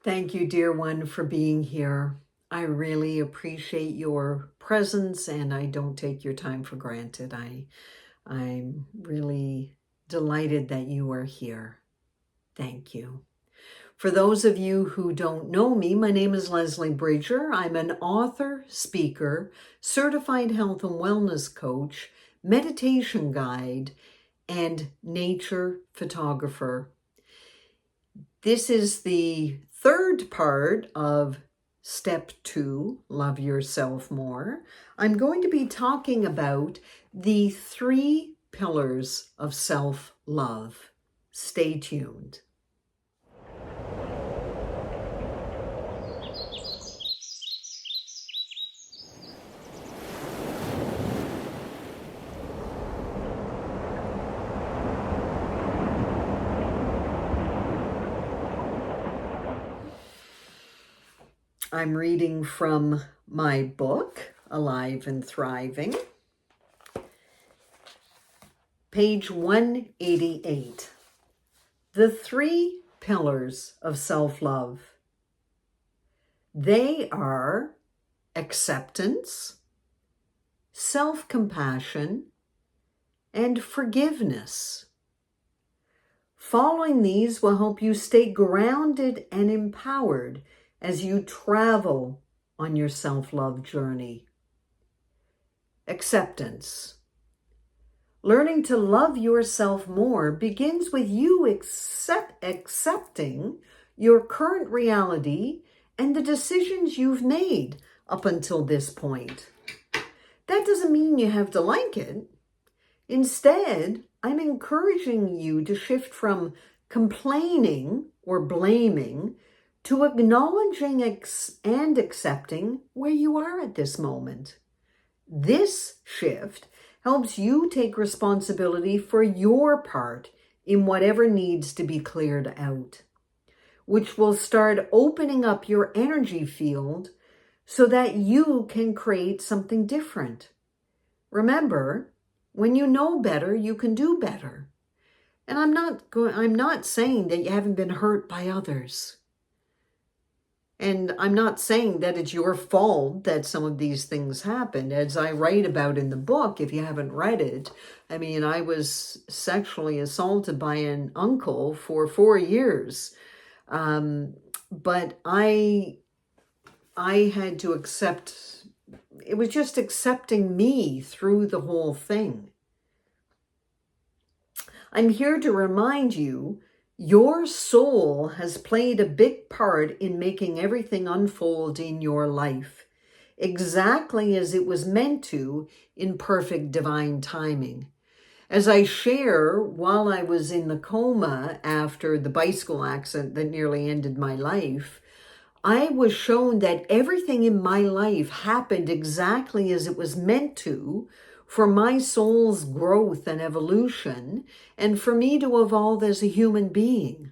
Thank you, dear one, for being here. I really appreciate your presence and I don't take your time for granted. I'm really delighted that you are here. Thank you. For those of you who don't know me, my name is Leslie Bridger. I'm an author, speaker, certified health and wellness coach, meditation guide, and nature photographer. This is the third part of Step 2, Love Yourself More. I'm going to be talking about the 3 pillars of self-love. Stay tuned. I'm reading from my book, Alive and Thriving, page 188. The 3 pillars of self-love. They are acceptance, self-compassion, and forgiveness. Following these will help you stay grounded and empowered as you travel on your self-love journey. Acceptance. Learning to love yourself more begins with you accepting your current reality and the decisions you've made up until this point. That doesn't mean you have to like it. Instead, I'm encouraging you to shift from complaining or blaming to acknowledging and accepting where you are at this moment. This shift helps you take responsibility for your part in whatever needs to be cleared out, which will start opening up your energy field so that you can create something different. Remember, when you know better, you can do better. And I'm not saying that you haven't been hurt by others. And I'm not saying that it's your fault that some of these things happened. As I write about in the book, if you haven't read it, I was sexually assaulted by an uncle for 4 years. But I had to accept, it was just accepting me through the whole thing. I'm here to remind you, your soul has played a big part in making everything unfold in your life, exactly as it was meant to in perfect divine timing. As I share, while I was in the coma after the bicycle accident that nearly ended my life, I was shown that everything in my life happened exactly as it was meant to for my soul's growth and evolution, and for me to evolve as a human being.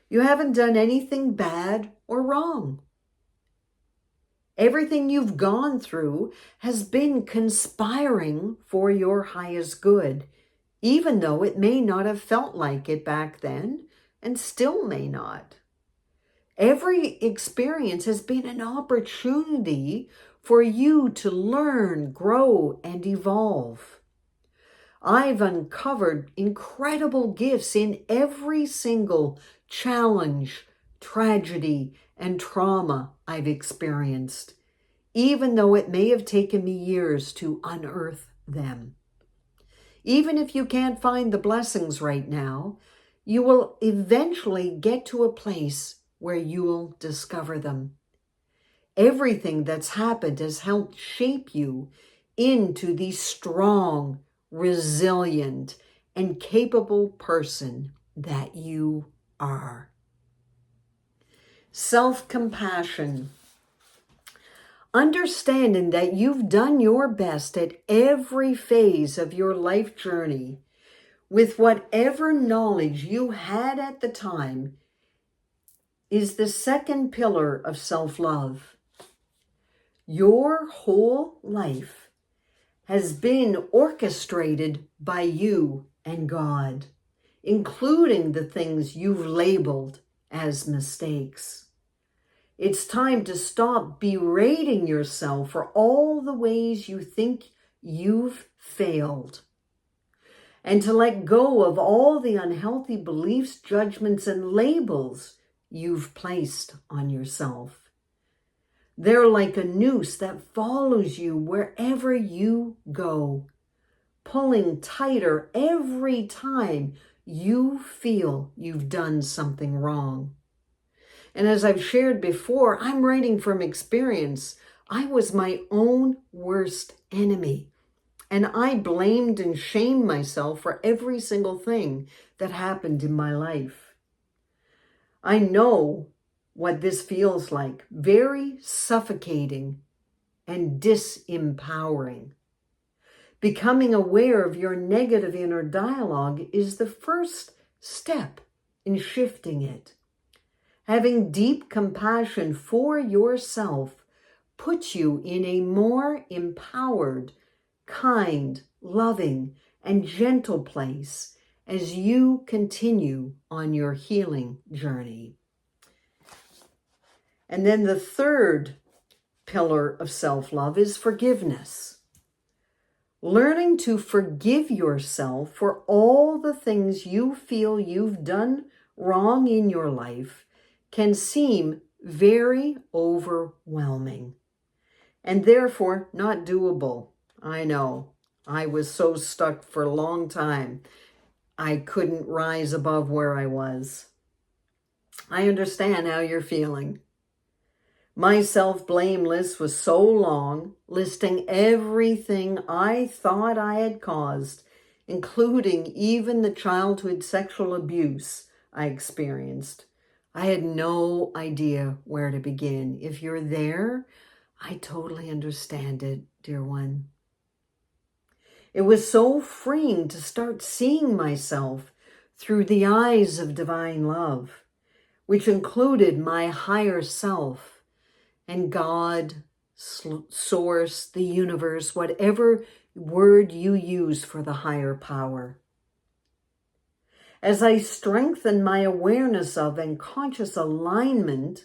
You haven't done anything bad or wrong. Everything you've gone through has been conspiring for your highest good, even though it may not have felt like it back then, and still may not. Every experience has been an opportunity for you to learn, grow, and evolve. I've uncovered incredible gifts in every single challenge, tragedy, and trauma I've experienced, even though it may have taken me years to unearth them. Even if you can't find the blessings right now, you will eventually get to a place where you will discover them. Everything that's happened has helped shape you into the strong, resilient, and capable person that you are. Self-compassion. Understanding that you've done your best at every phase of your life journey with whatever knowledge you had at the time is the second pillar of self-love. Your whole life has been orchestrated by you and God, including the things you've labeled as mistakes. It's time to stop berating yourself for all the ways you think you've failed, and to let go of all the unhealthy beliefs, judgments, and labels you've placed on yourself. They're like a noose that follows you wherever you go, pulling tighter every time you feel you've done something wrong. And as I've shared before, I'm writing from experience. I was my own worst enemy. And I blamed and shamed myself for every single thing that happened in my life. I know what this feels like. Very suffocating and disempowering. Becoming aware of your negative inner dialogue is the first step in shifting it. Having deep compassion for yourself puts you in a more empowered, kind, loving, and gentle place as you continue on your healing journey. And then the third pillar of self-love is forgiveness. Learning to forgive yourself for all the things you feel you've done wrong in your life can seem very overwhelming and therefore not doable. I know. I was so stuck for a long time. I couldn't rise above where I was. I understand how you're feeling. My self-blame list was so long, listing everything I thought I had caused, including even the childhood sexual abuse I experienced. I had no idea where to begin. If you're there, I totally understand it, dear one. It was so freeing to start seeing myself through the eyes of divine love, which included my higher self and God, source, the universe, whatever word you use for the higher power. As I strengthen my awareness of and conscious alignment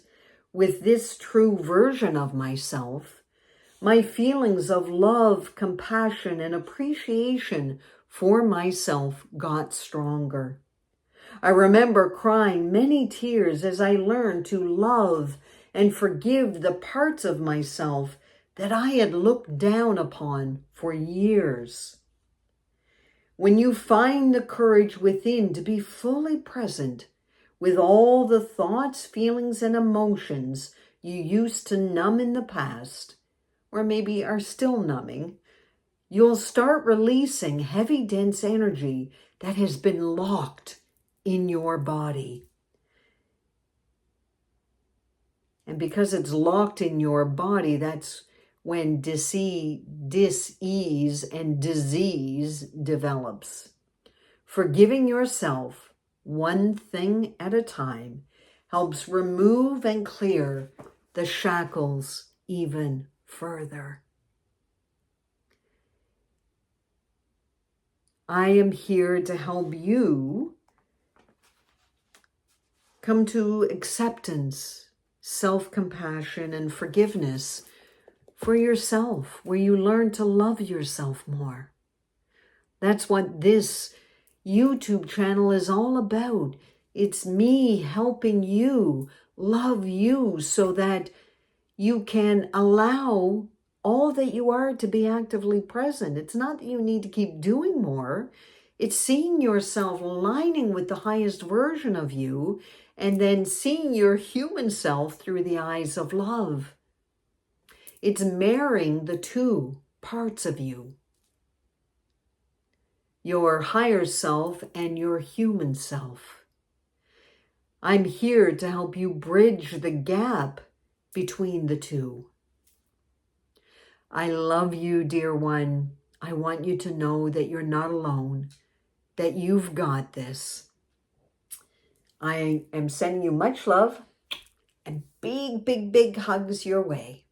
with this true version of myself, my feelings of love, compassion, and appreciation for myself got stronger. I remember crying many tears as I learned to love and forgive the parts of myself that I had looked down upon for years. When you find the courage within to be fully present with all the thoughts, feelings, and emotions you used to numb in the past, or maybe are still numbing, you'll start releasing heavy, dense energy that has been locked in your body. And because it's locked in your body, that's when dis-ease and disease develops. Forgiving yourself one thing at a time helps remove and clear the shackles even further. I am here to help you come to acceptance, self-compassion, and forgiveness for yourself, where you learn to love yourself more. That's what this YouTube channel is all about. It's me helping you love you so that you can allow all that you are to be actively present. It's not that you need to keep doing more. It's seeing yourself aligning with the highest version of you and then seeing your human self through the eyes of love. It's marrying the two parts of you, your higher self and your human self. I'm here to help you bridge the gap between the two. I love you, dear one. I want you to know that you're not alone, that you've got this. I am sending you much love and big, big, big hugs your way.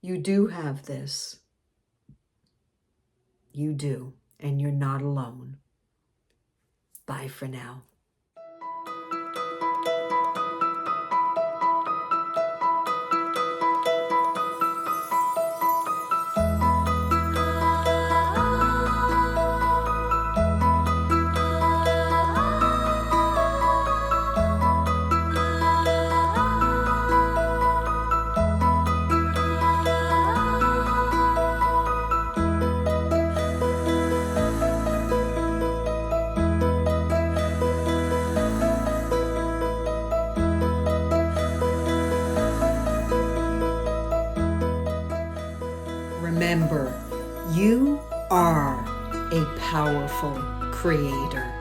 You do have this. You do, and you're not alone. Bye for now. powerful creator.